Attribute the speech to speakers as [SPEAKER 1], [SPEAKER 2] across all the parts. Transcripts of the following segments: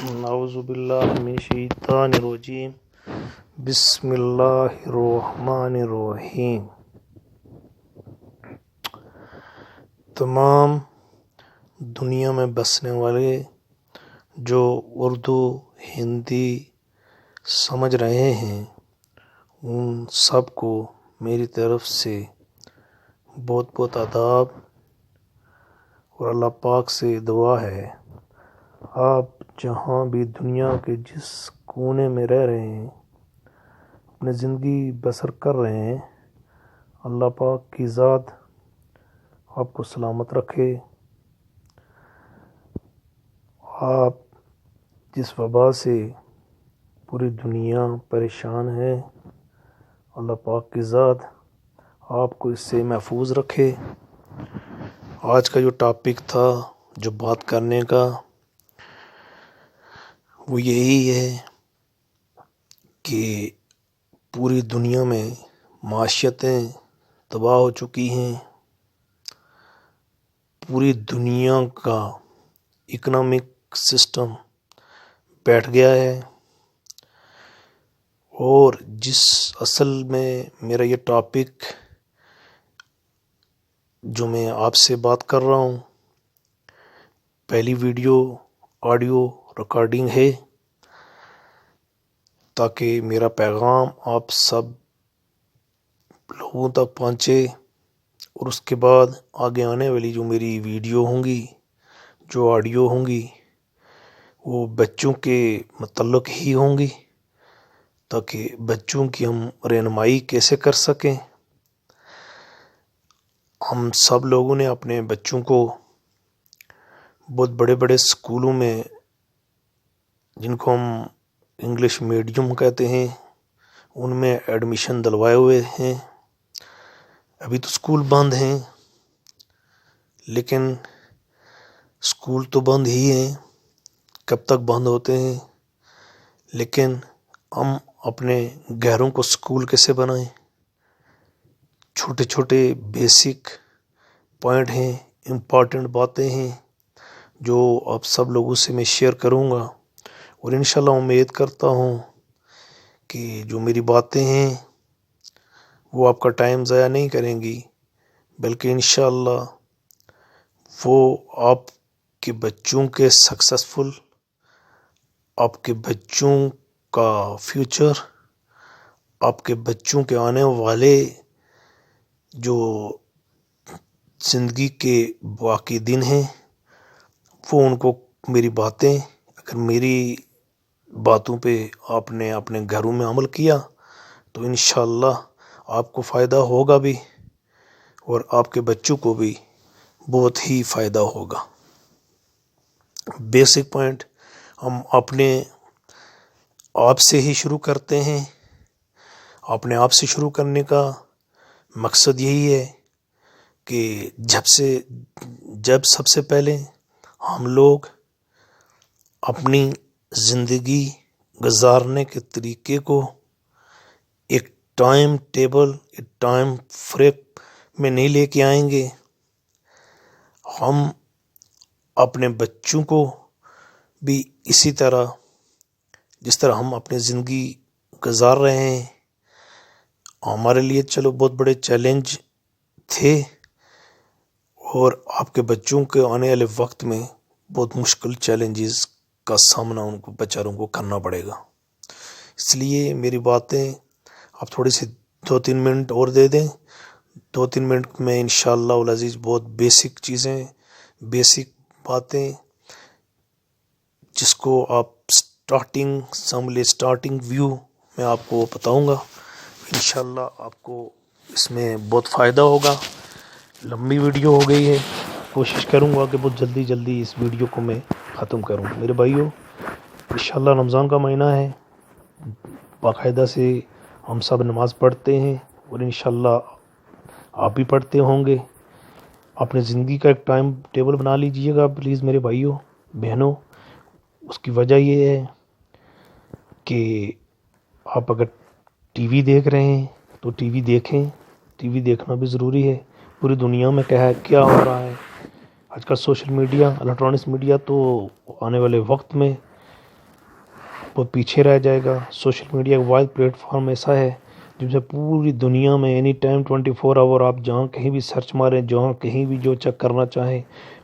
[SPEAKER 1] اعوذ باللہ من الشیطان الرجیم بسم اللہ الرحمن الرحیم۔ تمام دنیا میں بسنے والے جو اردو ہندی سمجھ رہے ہیں ان سب کو میری طرف سے بہت بہت آداب اور اللہ پاک سے دعا ہے، آپ جہاں بھی دنیا کے جس کونے میں رہ رہے ہیں، اپنی زندگی بسر کر رہے ہیں، اللہ پاک کی ذات آپ کو سلامت رکھے۔ آپ جس وبا سے پوری دنیا پریشان ہے، اللہ پاک کی ذات آپ کو اس سے محفوظ رکھے۔ آج کا جو ٹاپک تھا، جو بات کرنے کا، وہ یہی ہے کہ پوری دنیا میں معاشیتیں تباہ ہو چکی ہیں، پوری دنیا کا اکنامک سسٹم بیٹھ گیا ہے، اور جس اصل میں میرا یہ ٹاپک جو میں آپ سے بات کر رہا ہوں، پہلی ویڈیو آڈیو ریکارڈنگ ہے تاکہ میرا پیغام آپ سب لوگوں تک پہنچے، اور اس کے بعد آگے آنے والی جو میری ویڈیو ہوں گی، جو آڈیو ہوں گی، وہ بچوں کے متعلق ہی ہوں گی تاکہ بچوں کی ہم رہنمائی کیسے کر سکیں۔ ہم سب لوگوں نے اپنے بچوں کو بہت بڑے بڑے اسکولوں میں، جن کو ہم انگلش میڈیم کہتے ہیں، ان میں ایڈمیشن دلوائے ہوئے ہیں۔ ابھی تو اسکول بند ہیں، لیکن اسکول تو بند ہی ہیں، کب تک بند ہوتے ہیں؟ لیکن ہم اپنے گھروں کو اسکول کیسے بنائیں؟ چھوٹے چھوٹے بیسک پوائنٹ ہیں، امپورٹنٹ باتیں ہیں جو آپ سب لوگوں سے میں شیئر کروں گا، اور انشاءاللہ امید کرتا ہوں کہ جو میری باتیں ہیں وہ آپ کا ٹائم ضائع نہیں کریں گی، بلکہ انشاءاللہ وہ آپ کے بچوں کے سکسیسفل، آپ کے بچوں کا فیوچر، آپ کے بچوں کے آنے والے جو زندگی کے باقی دن ہیں، وہ ان کو میری باتیں، اگر میری باتوں پہ آپ نے اپنے گھروں میں عمل کیا تو انشاءاللہ آپ کو فائدہ ہوگا بھی، اور آپ کے بچوں کو بھی بہت ہی فائدہ ہوگا۔ بیسک پوائنٹ ہم اپنے آپ سے ہی شروع کرتے ہیں۔ اپنے آپ سے شروع کرنے کا مقصد یہی ہے کہ جب سب سے پہلے ہم لوگ اپنی زندگی گزارنے کے طریقے کو ایک ٹائم ٹیبل، ایک ٹائم فریم میں نہیں لے کے آئیں گے، ہم اپنے بچوں کو بھی اسی طرح، جس طرح ہم اپنی زندگی گزار رہے ہیں، ہمارے لیے چلو بہت بڑے چیلنج تھے، اور آپ کے بچوں کے آنے والے وقت میں بہت مشکل چیلنجز کا سامنا ان کو بیچاروں کو کرنا پڑے گا۔ اس لیے میری باتیں آپ تھوڑی سی 2-3 منٹ اور دے دیں، 2-3 منٹ میں انشاءاللہ العزیز بہت بیسک چیزیں، بیسک باتیں، جس کو آپ سٹارٹنگ ویو میں آپ کو بتاؤں گا، انشاءاللہ آپ کو اس میں بہت فائدہ ہوگا۔ لمبی ویڈیو ہو گئی ہے، کوشش کروں گا کہ بہت جلدی اس ویڈیو کو میں ختم کروں۔ میرے بھائیوں، انشاءاللہ رمضان کا مہینہ ہے، باقاعدہ سے ہم سب نماز پڑھتے ہیں، اور انشاءاللہ آپ بھی پڑھتے ہوں گے۔ اپنے زندگی کا ایک ٹائم ٹیبل بنا لیجئے گا پلیز میرے بھائیوں بہنوں۔ اس کی وجہ یہ ہے کہ آپ اگر ٹی وی دیکھ رہے ہیں تو ٹی وی دیکھیں، ٹی وی دیکھنا بھی ضروری ہے۔ پوری دنیا میں کیا ہو رہا ہے آج کل، سوشل میڈیا، الیکٹرانکس میڈیا تو آنے والے وقت میں وہ پیچھے رہ جائے گا۔ سوشل میڈیا ایک واحد پلیٹ فارم ایسا ہے جس سے پوری دنیا میں اینی ٹائم 24 آور آپ جہاں کہیں بھی سرچ ماریں، جہاں کہیں بھی جو چیک کرنا چاہیں،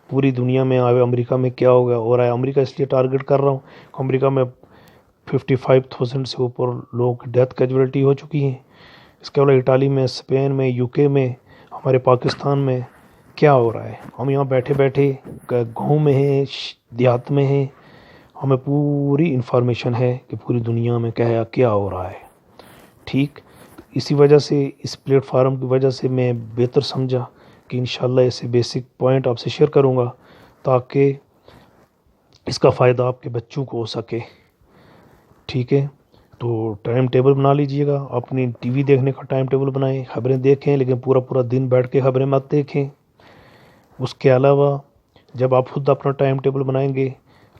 [SPEAKER 1] پوری دنیا میں آئے امریکہ میں کیا ہو گیا اور امریکہ اس لیے ٹارگٹ کر رہا ہوں، امریکہ میں 55,000 سے اوپر لوگوں کی ڈیتھ کیجویلٹی ہو چکی ہیں۔ اس کے علاوہ اٹالی میں، اسپین میں، یو کے میں، ہمارے پاکستان میں کیا ہو رہا ہے۔ ہم یہاں بیٹھے بیٹھے گاؤں میں ہیں، دیہات میں ہیں، ہمیں پوری انفارمیشن ہے کہ پوری دنیا میں کیا ہو رہا ہے، ٹھیک۔ اسی وجہ سے اس پلیٹ فارم کی وجہ سے میں بہتر سمجھا کہ انشاءاللہ ایسے بیسک پوائنٹ آپ سے شیئر کروں گا تاکہ اس کا فائدہ آپ کے بچوں کو ہو سکے، ٹھیک ہے۔ تو ٹائم ٹیبل بنا لیجئے گا، اپنی ٹی وی دیکھنے کا ٹائم ٹیبل بنائیں، خبریں دیکھیں، لیکن پورا دن بیٹھ کے خبریں مت دیکھیں۔ اس کے علاوہ جب آپ خود اپنا ٹائم ٹیبل بنائیں گے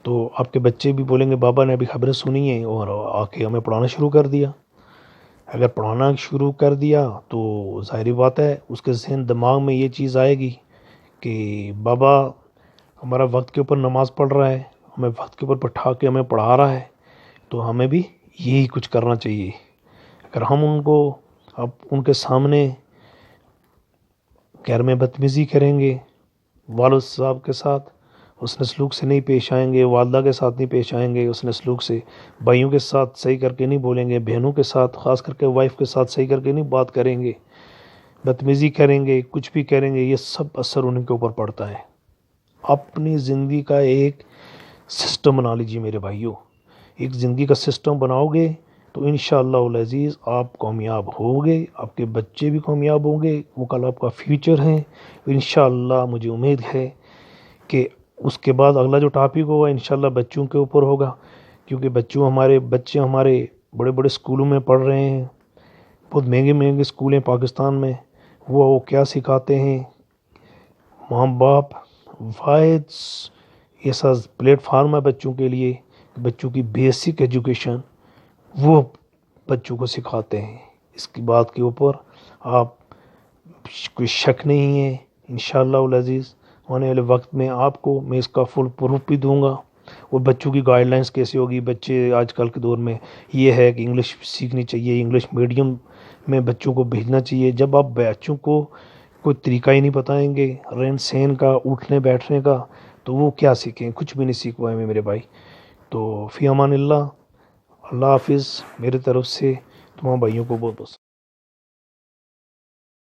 [SPEAKER 1] تو آپ کے بچے بھی بولیں گے بابا نے ابھی خبریں سنی ہیں اور آ کے ہمیں پڑھانا شروع کر دیا۔ اگر پڑھانا شروع کر دیا تو ظاہری بات ہے اس کے ذہن دماغ میں یہ چیز آئے گی کہ بابا ہمارا وقت کے اوپر نماز پڑھ رہا ہے، ہمیں وقت کے اوپر بٹھا کے ہمیں پڑھا رہا ہے، تو ہمیں بھی یہی کچھ کرنا چاہیے۔ اگر ہم ان کے سامنے گھر میں بدتمیزی کریں گے، والد صاحب کے ساتھ حسن سلوک سے نہیں پیش آئیں گے، والدہ کے ساتھ نہیں پیش آئیں گے حسن سلوک سے، بھائیوں کے ساتھ صحیح کر کے نہیں بولیں گے، بہنوں کے ساتھ خاص کر کے وائف کے ساتھ صحیح کر کے نہیں بات کریں گے، بدتمیزی کریں گے، کچھ بھی کریں گے، یہ سب اثر ان کے اوپر پڑتا ہے۔ اپنی زندگی کا ایک سسٹم بنا لیجیے میرے بھائیوں، ایک زندگی کا سسٹم بناؤ گے تو انشاءاللہ العزیز آپ کامیاب ہوگے، آپ کے بچے بھی کامیاب ہوں گے، وہ کل آپ کا فیوچر ہے۔ انشاءاللہ مجھے امید ہے کہ اس کے بعد اگلا جو ٹاپک ہوگا انشاءاللہ بچوں کے اوپر ہوگا، کیونکہ بچے ہمارے بڑے بڑے اسکولوں میں پڑھ رہے ہیں، بہت مہنگے اسکول ہیں پاکستان میں، وہ کیا سکھاتے ہیں۔ ماں باپ واحد ایسا پلیٹ فارم ہے بچوں کے لیے، بچوں کی بیسک ایجوکیشن وہ بچوں کو سکھاتے ہیں۔ اس کی بات کے اوپر آپ کوئی شک نہیں ہے، انشاءاللہ العزیز آنے والے وقت میں آپ کو میں اس کا فل پروف بھی دوں گا۔ اور بچوں کی گائیڈ لائنس کیسے ہوگی، بچے آج کل کے دور میں یہ ہے کہ انگلش سیکھنی چاہیے، انگلش میڈیم میں بچوں کو بھیجنا چاہیے۔ جب آپ بچوں کو کوئی طریقہ ہی نہیں بتائیں گے رہن سہن کا، اٹھنے بیٹھنے کا، تو وہ کیا سیکھیں، کچھ بھی نہیں سیکھ پائیں گے میرے بھائی۔ تو فی امان اللہ، اللہ حافظ، میرے طرف سے تمام بھائیوں کو بہت بہت